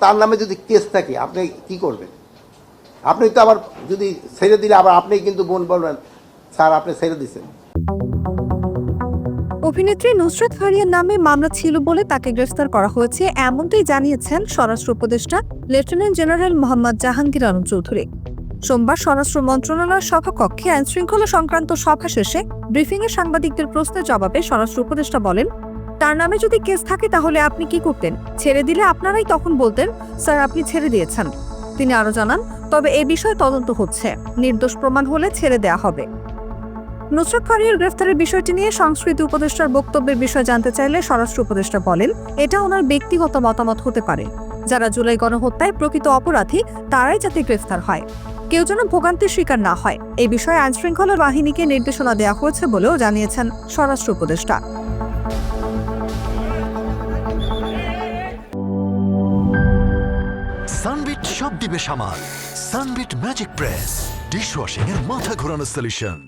তার নামে যদি কেস থাকে আপনি কি করবেন? আপনি তো আবার যদি ছেড়ে দিলে আবার আপনি কিন্তু বলবেন স্যার আপনি ছেড়ে দিয়েছেন। অভিনেত্রী নুসরাত ফারিয়ার নামে মামলা ছিল বলে তাকে গ্রেফতার করা হয়েছে, এমনটাই জানিয়েছেন স্বরাষ্ট্র উপদেষ্টা লেফটেন্যান্ট জেনারেল মোহাম্মদ জাহাঙ্গীর আলম চৌধুরী। সোমবার স্বরাষ্ট্র মন্ত্রণালয়ের সভাকক্ষে আইনশৃঙ্খলা সংক্রান্ত সভা শেষে ব্রিফিংয়ে সাংবাদিকদের প্রশ্নের জবাবে স্বরাষ্ট্র উপদেষ্টা বলেন, তার নামে যদি কেস থাকে তাহলে আপনি কি করতেন? ছেড়ে দিলে আপনারাই তখন বলতেন স্যার আপনি ছেড়ে দিয়েছেন। তিনি আরো জানান, তবে এ বিষয়ে তদন্ত হচ্ছে, নির্দোষ প্রমাণ হলে ছেড়ে দেয়া হবে। নুসরাত ফারিয়ার গ্রেফতারের বিষয়টি নিয়ে সংস্কৃতি উপদেষ্টার বক্তব্যের বিষয়ে জানতে চাইলে স্বরাষ্ট্র উপদেষ্টা বলেন, এটা ওনার ব্যক্তিগত মতামত হতে পারে। যারা জুলাই গণহত্যায় প্রকৃত অপরাধী তারাই যাতে গ্রেফতার হয়, কেউ যেন ভোগান্তির শিকার না হয়, এই বিষয়ে আইনশৃঙ্খলা বাহিনীকে নির্দেশনা দেওয়া হয়েছে বলেও জানিয়েছেন স্বরাষ্ট্র উপদেষ্টা। সানবিট সব দিবে সামাল। সানবিট ম্যাজিক প্রেস ডিশওয়াশিং এর মাথা ঘোরানো সলিউশন।